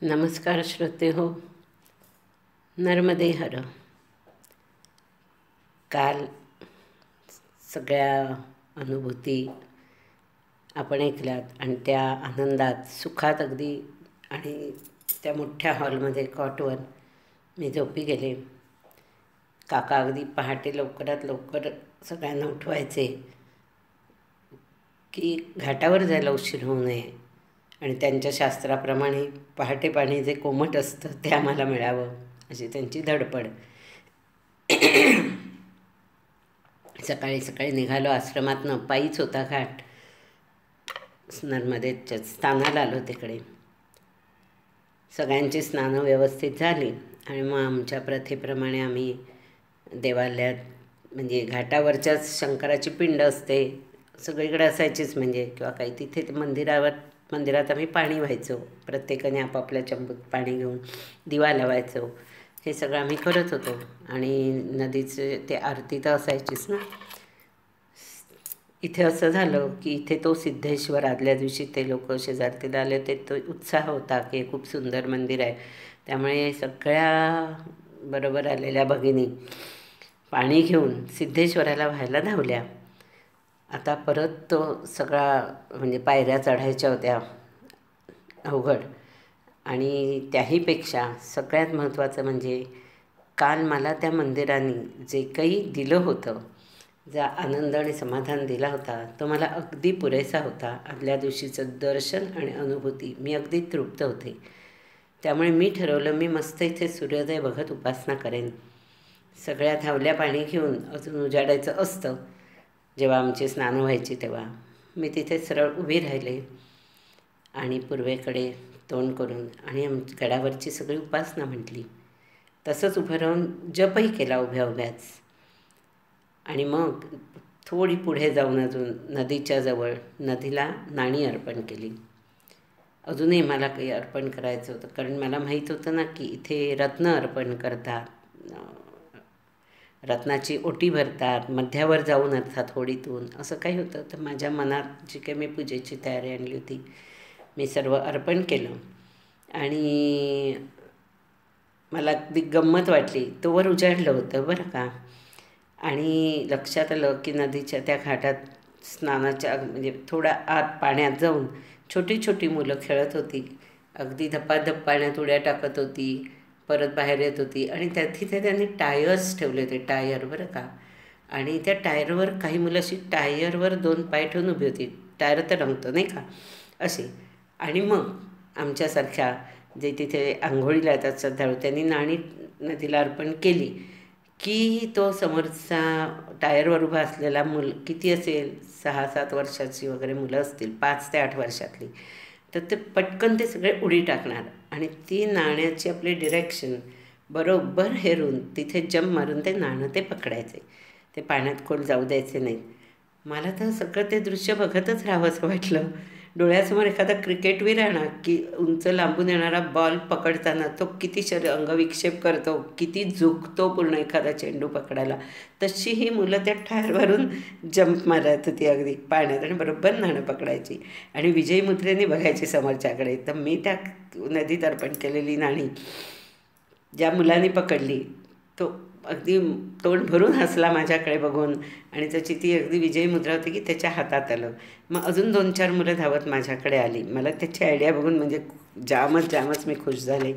नमस्कार श्रोते हो. नर्मदे हर. काल सगळ्या अनुभूती आपण ऐकल्यात आणि त्या आनंदात सुखात अगदी आणि त्या मोठ्या हॉलमध्ये कॉटवर मी झोपी गेले. काका अगदी पहाटे लवकरात लवकर सगळ्यांना उठवायचे की घाटावर जायला उशीर होऊ नये आणि त्यांच्या शास्त्राप्रमाणे पहाटे पाणी जे कोमट असतं ते आम्हाला मिळावं अशी त्यांची धडपड. सकाळी सकाळी निघालो आश्रमातनं. पायीच होता घाट. नर्मदेच्या स्नानाला आलो तिकडे. सगळ्यांची स्नानं व्यवस्थित झाली आणि मग आमच्या प्रथेप्रमाणे आम्ही देवालयात म्हणजे घाटावरच्याच शंकराची पिंड असते सगळीकडे असायचीच म्हणजे किंवा काही तिथे मंदिरात आम्ही पाणी व्हायचो. प्रत्येकाने आपापल्या चंबूत पाणी घेऊन दिवा लावायचो. हे सगळं आम्ही करत होतो आणि नदीचे ते आरती तर असायचीच ना. इथे असं झालं की इथे तो सिद्धेश्वर आदल्या दिवशी ते लोक शेजारतीला आले होते. तो उत्साह होता की खूप सुंदर मंदिर आहे. त्यामुळे सगळ्या बरोबर आलेल्या भगिनी पाणी घेऊन सिद्धेश्वराला व्हायला धावल्या. आता परत तो सगळा म्हणजे पायऱ्या चढायच्या होत्या अवघड. आणि त्याहीपेक्षा सगळ्यात महत्त्वाचं म्हणजे काल मला त्या मंदिराने जे काही दिलं होतं, जा आनंद आणि समाधान दिला होता तो मला अगदी पुरेसा होता. आदल्या दिवशीचं दर्शन आणि अनुभूती मी अगदी तृप्त होते. त्यामुळे मी ठरवलं मी मस्त इथे सूर्योदय बघत उपासना करेन. सगळ्या धावल्या पाणी घेऊन. अजून उजाडायचं असतं जेव्हा आमची स्नानं व्हायची तेव्हा मी तिथे सरळ उभी राहिले आणि पूर्वेकडे तोंड करून आणि गडावरची सगळी उपासना म्हटली. तसंच उभं राहून जपही केला उभ्या उभ्याच. आणि मग थोडी पुढे जाऊन अजून नदीच्या जवळ नदीला नाणी अर्पण केली. अजूनही मला काही अर्पण करायचं होतं कारण मला माहीत होतं ना की इथे रत्न अर्पण करतात, रत्नाची ओटी भरतात, मध्यावर जाऊन अर्थात होडीतून असं काही होतं. तर माझ्या मनात जी काही मी पूजेची तयारी आणली होती मी सर्व अर्पण केलं आणि मला अगदी गंमत वाटली. तोवर उजाडलं होतं बरं का. आणि लक्षात आलं की नदीच्या त्या घाटात स्नानाच्या म्हणजे थोडा आत पाण्यात जाऊन छोटी छोटी मुलं खेळत होती. अगदी धप्पाधप पाण्यात उड्या टाकत होती, परत बाहेर येत होती. आणि तिथे त्यांनी टायर्स ठेवले होते, टायर बरं का. आणि त्या टायरवर काही मुलं अशी टायरवर 2 पाय ठेवून उभी होती. टायर तर रंगतो नाही का असे. आणि मग आमच्यासारख्या जे तिथे आंघोळीला येतात श्रद्धाळू त्यांनी नाणी नदीला अर्पण केली की तो समोरचा टायरवर उभा असलेला किती असेल 6-7 वर्षाची वगैरे मुलं असतील, 5 ते 8 वर्षातली. तर ते पटकन ते सगळे उडी टाकणार आणि ती नाण्याची आपली डिरेक्शन बरोबर हेरून तिथे जंप मारून ते नाणं ते पकडायचे. ते पाण्यात खोल जाऊ द्यायचे नाहीत. मला तर सगळं ते दृश्य बघतच राहावं असं वाटलं. डोळ्यासमोर एखादा क्रिकेटवीर आहे ना की उंच लांबून येणारा बॉल पकडताना तो किती अंगविक्षेप करतो, किती झुकतो पूर्ण एखादा चेंडू पकडायला, तशी ही मुलं त्या टायरवरून जंप मारत होती अगदी पाण्यात आणि बरोबर नाणं पकडायची आणि विजयी मुद्रेने बघायची समोरच्याकडे. तर मी त्या नदीत अर्पण केलेली नाणी ज्या मुलांनी पकडली तो अगदी तोंड भरून हसला माझ्याकडे बघून आणि त्याची ती अगदी विजयी मुद्रा होती की त्याच्या हातात आलं. मग अजून 2-4 मुलं धावत माझ्याकडे आली. मला त्याची आयडिया बघून म्हणजे जामच मी खुश झाले.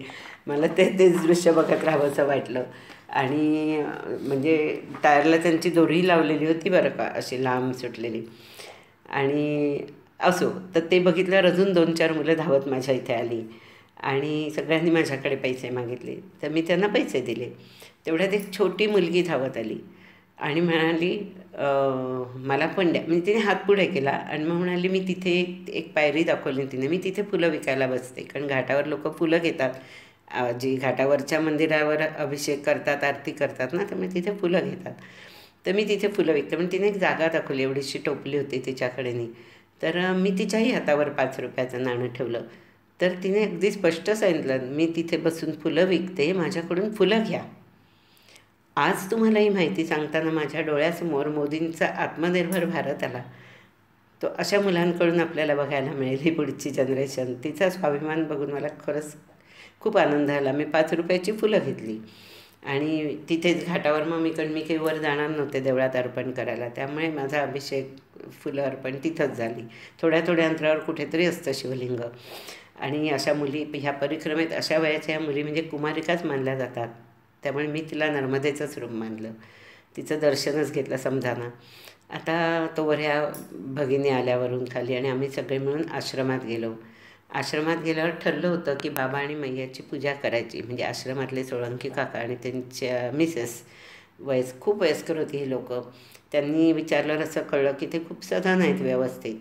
मला तेच दृश्य बघत राहावंसं वाटलं. आणि म्हणजे टायरला त्यांची दोरी लावलेली होती बरं का, अशी लांब सुटलेली. आणि असो तर ते बघितल्यावर अजून 2-4 मुलं धावत माझ्या इथे आली आणि सगळ्यांनी माझ्याकडे पैसे मागितले. तर मी त्यांना पैसे दिले. तेवढ्यात एक छोटी मुलगी धावत आली आणि म्हणाली मला पण द्या. म्हणजे तिने हात पुढे केला आणि मग म्हणाली मी तिथे एक पायरी दाखवली तिने, मी तिथे फुलं विकायला बसते. कारण घाटावर लोक फुलं घेतात, जी घाटावरच्या मंदिरावर अभिषेक करतात, आरती करतात ना, त्यामुळे तिथे फुलं घेतात. तर मी तिथे फुलं विकते. पण तिने एक जागा दाखवली, एवढीशी टोपली होती तिच्याकडेनी. तर मी तिच्याही हातावर 5 रुपयाचं नाणं ठेवलं. तर तिने अगदी स्पष्ट सांगितलं मी तिथे बसून फुलं विकते, माझ्याकडून फुलं घ्या. आज तुम्हाला ही माहिती सांगताना माझ्या डोळ्यासमोर मोदींचा आत्मनिर्भर भारत आला. तो अशा मुलांकडून आपल्याला बघायला मिळेल. ही पुढची जनरेशन, तिचा स्वाभिमान बघून मला खरंच खूप आनंद झाला. मी 5 रुपयाची फुलं घेतली आणि तिथेच घाटावर मग मी काही वर जाणार नव्हते देवळात अर्पण करायला, त्यामुळे माझा अभिषेक फुलं अर्पण तिथंच झाली. थोड्या थोड्या अंतरावर कुठेतरी असतं शिवलिंग. आणि अशा मुली ह्या परिक्रमेत अशा वयाच्या ह्या मुली म्हणजे कुमारिकाच मानल्या जातात, त्यामुळे मी तिला नर्मदेचंच रूप मानलं. तिचं दर्शनच घेतलं समजाना. आता तोवर ह्या भगिनी आल्यावरून खाली आणि आम्ही सगळे मिळून आश्रमात गेलो. आश्रमात गेल्यावर ठरलं होतं की बाबा आणि मैयाची पूजा करायची. म्हणजे आश्रमातले सोळंकी काका आणि त्यांच्या मिसेस खूप वयस्कर होती ही लोकं. त्यांनी विचारल्यावर असं कळलं की ते खूप सधन आहेत, व्यवस्थित.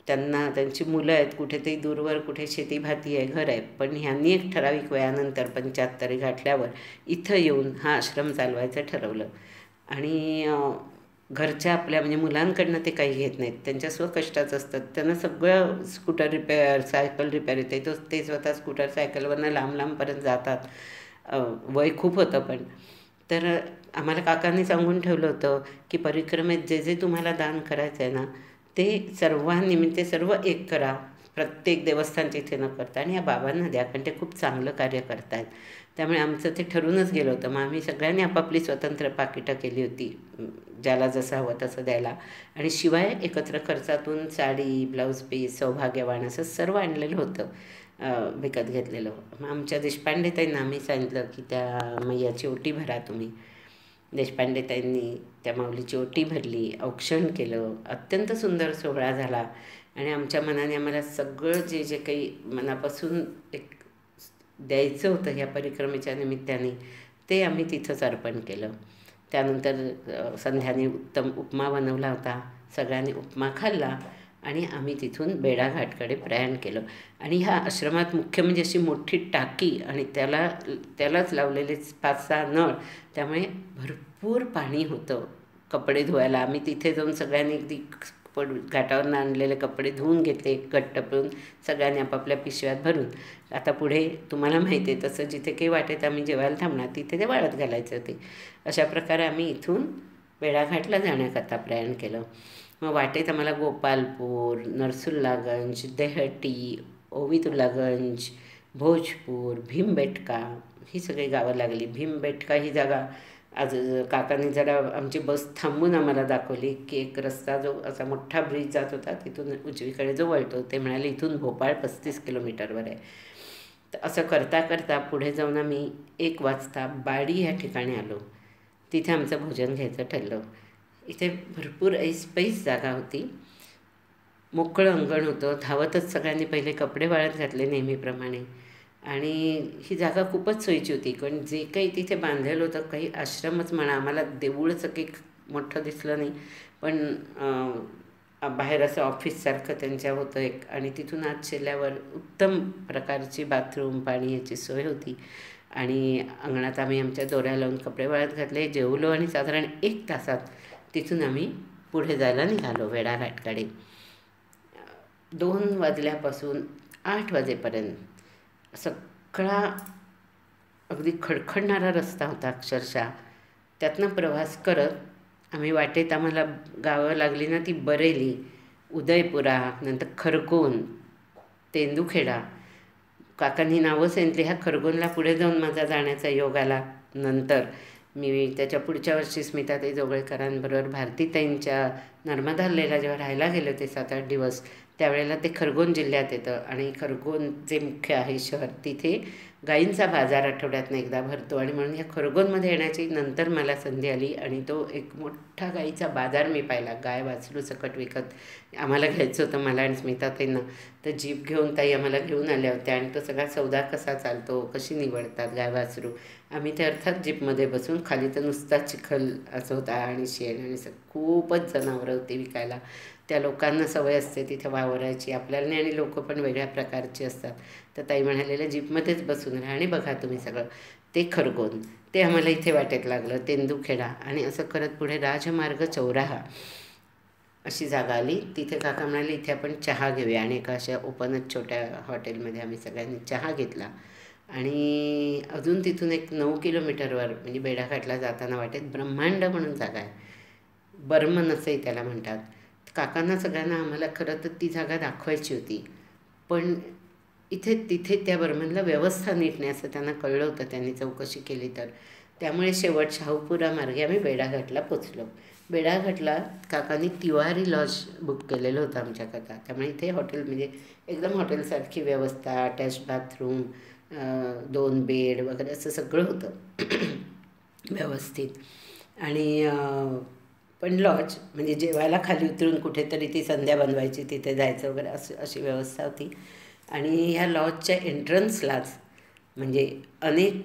त्यांना त्यांची मुलं आहेत, कुठेतरी दूरवर कुठे शेतीभाती आहे, घर आहे. पण ह्यांनी एक ठराविक वयानंतर 75 गाठल्यावर इथं येऊन हा आश्रम चालवायचं ठरवलं. आणि घरच्या आपल्या म्हणजे मुलांकडनं ते काही घेत नाहीत, त्यांच्या स्वकष्टाचं असतात. त्यांना सगळं स्कूटर रिपेअर, सायकल रिपेअर येते, ते स्वतः स्कूटर सायकलवरनं लांब लांबपर्यंत जातात. वय खूप होतं पण. तर आम्हाला काकांनी सांगून ठेवलं होतं की परिक्रमेत जे जे तुम्हाला दान करायचं आहे ना, ते सर्वांनी म्हणजे सर्व एक करा, प्रत्येक देवस्थान तिथे न करता, आणि या बाबांना द्या, कारण ते खूप चांगलं कार्य करत आहेत. त्यामुळे आमचं ते ठरूनच गेलं होतं. मग आम्ही सगळ्यांनी आपापली स्वतंत्र पाकिटं केली होती, ज्याला जसं हवं तसं द्यायला. आणि शिवाय एकत्र खर्चातून साडी, ब्लाऊज पीस, सौभाग्यवान असं सर्व आणलेलं होतं, विकत घेतलेलं. मग आमच्या देशपांडे ताईंना आम्ही सांगितलं की त्या मैयाची ओटी भरा तुम्ही. देशपांडे ताईंनी त्या माऊलीची ओटी भरली, औक्षण केलं. अत्यंत सुंदर सोहळा झाला. आणि आमच्या मनाने आम्हाला सगळं जे जे काही मनापासून एक द्यायचं होतं ह्या परिक्रमेच्या निमित्ताने, ते आम्ही तिथंच अर्पण केलं. त्यानंतर संध्याने उत्तम उपमा बनवला होता, सगळ्यांनी उपमा खाल्ला आणि आम्ही तिथून बेडाघाटकडे प्रयाण केलं. आणि ह्या आश्रमात मुख्य म्हणजे अशी मोठी टाकी आणि त्यालाच लावलेले 5-6 नळ, त्यामुळे भरपूर पाणी होतं कपडे धुवायला. आम्ही तिथे जाऊन सगळ्यांनी अगदी घाटावरून आणलेले कपडे धुवून घेतले, गट्टपळून सगळ्यांनी आपापल्या पिशव्यात भरून. आता पुढे तुम्हाला माहिती आहे तसं जिथे काही वाटेत आम्ही जेवायला थांबणार तिथे ते वाळत घालायचे होते. अशा प्रकारे आम्ही इथून बेडाघाटला जाण्याकरता प्रयाण केलं. मग वाटेत आम्हाला गोपालपूर, नरसुल्लागंज, देहटी, ओवितुल्लागंज, भोजपूर, भीमबेटका ही सगळी गावं लागली. भीमबेटका ही जागा आज काकांनी जरा आमची बस थांबून आम्हाला दाखवली की एक रस्ता जो असा मोठा ब्रिज जात होता तिथून उजवीकडे जो वळतो, ते म्हणाले इथून भोपाळ 35 किलोमीटरवर आहे. तर असं करता करता पुढे जाऊन आम्ही 1 वाजता बाडी ह्या ठिकाणी आलो. तिथे आमचं भोजन घ्यायचं ठरलं. इथे भरपूर ऐसपैस जागा होती, मोकळं अंगण होतं. धावतच सगळ्यांनी पहिले कपडे वाळत घातले नेहमीप्रमाणे. आणि ही जागा खूपच सोयीची होती, कारण जे काही तिथे बांधलेलं होतं, काही आश्रमच म्हणा, आम्हाला देऊळचं काही मोठं दिसलं नाही, पण बाहेर असं ऑफिससारखं त्यांच्या होतं एक. आणि तिथून आत शिरल्यावर उत्तम प्रकारची बाथरूम, पाणी याची सोय होती. आणि अंगणात आम्ही आमच्या दोऱ्या लावून कपडे वाळत घातले, जेवलो आणि साधारण 1 तासात तिथून आम्ही पुढे जायला निघालो बेडाघाटकडे. 2 वाजल्यापासून 8 वाजेपर्यंत सगळा अगदी खडखडणारा रस्ता होता अक्षरशः. त्यातनं प्रवास करत आम्ही वाटेत आम्हाला गावं लागली ना ती बरेली, उदयपुरा, नंतर खरगोन, तेंदुखेडा. काकांनी नावं सांगितली. ह्या खरगोनला पुढे जाऊन माझा जाण्याचा योग आला. नंतर मी त्याच्या पुढच्या वर्षी स्मिताताई जोगळेकरांबरोबर भारतीताईंच्या नर्मदा लेला जेव्हा राहायला गेले होते 7-8 दिवस, त्यावेळेला ते खरगोन जिल्ह्यात येतं. आणि खरगोन जे मुख्य आहे शहर, तिथे गाईंचा बाजार आठवड्यातनं एकदा भरतो. आणि म्हणून ह्या खरगोनमध्ये येण्याची नंतर मला संधी आली आणि तो एक मोठा गाईचा बाजार मी पाहिला, गाय वासरू सकट विकत. आम्हाला घ्यायचं होतं, मला आणि स्मिताताईंना. तर जीप घेऊन ताई आम्हाला घेऊन आल्या होत्या आणि तो सगळा सौदा कसा चालतो, कशी निवडतात गाय वासरू. आम्ही ते अर्थात जीपमध्ये बसून, खाली तर नुसता चिखल असं होता आणि शेण आणि खूपच जनावरं होती विकायला. त्या लोकांना सवय असते तिथे वावरायची, आपल्याला नाही. आणि लोक पण वेगळ्या प्रकारची असतात. तर ताई म्हणालेल्या जीपमध्येच बसून राहा आणि बघा तुम्ही सगळं. ते खरगोन ते आम्हाला इथे वाटेत लागलं, तेंदुखेडा. आणि असं करत पुढे राजमार्ग चौराहा अशी जागा आली. तिथे काका म्हणाले इथे आपण चहा घेऊया. आणि एका अशा ओपनच छोट्या हॉटेलमध्ये आम्ही सगळ्यांनी चहा घेतला. आणि अजून तिथून एक 9 किलोमीटरवर म्हणजे बेडाघाटला जाताना वाटेत ब्रह्मांड म्हणून जागा आहे, बर्मन असंही त्याला म्हणतात. काकांना सगळ्यांना आम्हाला खरं तर ती जागा दाखवायची होती, पण इथे तिथे त्या बर्मनला व्यवस्था नीट नाही असं त्यांना कळलं होतं, त्यांनी चौकशी केली तर. त्यामुळे शेवट शाहूपुरा मार्गे आम्ही बेडाघाटला पोचलो. बेडाघाटला काकांनी तिवारी लॉज बुक केलेलं होतं आमच्याकरता. त्यामुळे इथे हॉटेल म्हणजे एकदम हॉटेलसारखी व्यवस्था, अटॅच बाथरूम, 2 बेड वगैरे असं सगळं होतं व्यवस्थित. आणि पण लॉज म्हणजे जेवायला खाली उतरून कुठेतरी ती संध्या बनवायची, तिथे जायचं वगैरे अशी व्यवस्था होती. आणि ह्या लॉजच्या एंट्रन्सलाच म्हणजे अनेक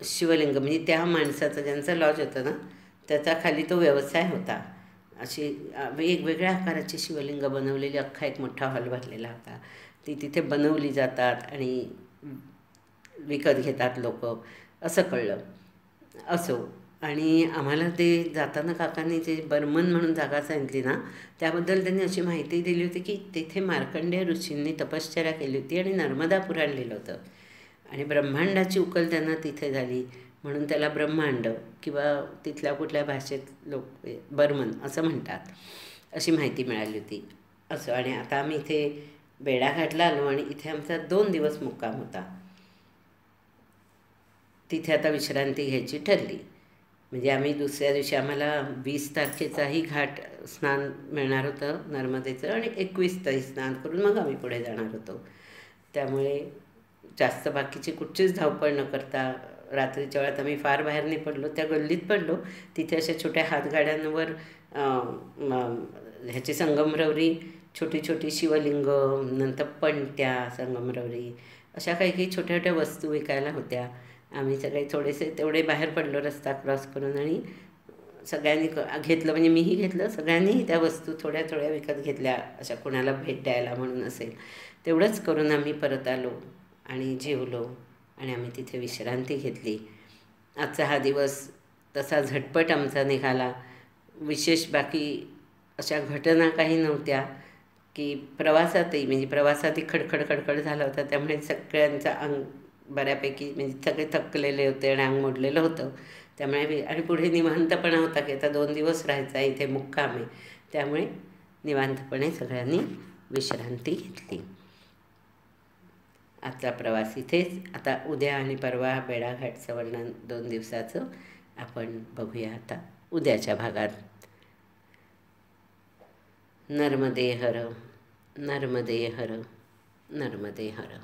शिवलिंग, म्हणजे त्या माणसाचं ज्यांचं लॉज होतं ना त्याचा खाली तो व्यवसाय होता. अशी वेगवेगळ्या आकाराची शिवलिंग बनवलेली अख्खा एक मोठा हॉल भरलेला होता. ती तिथे बनवली जातात आणि विकत घेतात लोक, असं कळलं. असो. आणि आम्हाला ते जाताना काकांनी जे बर्मन म्हणून जागा सांगितली ना, त्याबद्दल त्यांनी अशी माहिती दिली होती की तिथे मार्कंडेय ऋषींनी तपश्चर्या केली होती आणि नर्मदा पुराण लिहिलं होतं आणि ब्रह्मांडाची उकल त्यांना तिथे झाली, म्हणून त्याला ब्रह्मांड किंवा तिथल्या कुठल्या भाषेत लोक बर्मन असं म्हणतात, अशी माहिती मिळाली होती. असं. आणि आता आम्ही इथे बेडाघाटला आलो आणि इथे आमचा 2 दिवस मुक्काम होता. तिथे आता विश्रांती घ्यायची ठरली. म्हणजे आम्ही दुसऱ्या दिवशी आम्हाला 20 तारखेचाही घाट स्नान मिळणार होतं नर्मदेचं आणि 21 तारीख स्नान करून मग आम्ही पुढे जाणार होतो. त्यामुळे जास्त बाकीची कुठचीच धावपळ न करता रात्रीच्या वेळात आम्ही फार बाहेर नाही पडलो, त्या गल्लीत पडलो. तिथे अशा छोट्या हातगाड्यांवर ह्याची संगमरवरी, छोटी छोटी शिवलिंग, नंतर पणत्या, संगमरवरी, अशा काही काही छोट्या छोट्या वस्तू विकायला होत्या. आम्ही सगळे थोडेसे तेवढे बाहेर पडलो रस्ता क्रॉस करून आणि सगळ्यांनी घेतलं, म्हणजे मीही घेतलं, सगळ्यांनी त्या वस्तू थोड्या थोड्या विकत घेतल्या, अशा कोणाला भेट द्यायला म्हणून असेल. तेवढंच करून आम्ही परत आलो आणि जेवलो आणि आम्ही तिथे विश्रांती घेतली. आजचा हा दिवस तसा झटपट आमचा निघाला. विशेष बाकी अशा घटना काही नव्हत्या की प्रवासातही, म्हणजे प्रवासातही खडखड खडखड झाला होता. त्यामुळे सगळ्यांचा अंग बऱ्यापैकी म्हणजे सगळे थकलेले होते आणि अंग मोडलेलं होतं. त्यामुळे आणि पुढे निवांतपणा होता की आता 2 दिवस राहायचा आहे इथे, मुक्काम आहे. त्यामुळे निवांतपणे सगळ्यांनी विश्रांती घेतली. आजचा प्रवास इथेच. आता उद्या आणि परवा बेडाघाटचं वर्णन 2 दिवसाचं आपण बघूया आता उद्याच्या भागात. नर्मदे हर, नर्मदे हर, नर्मदे हर.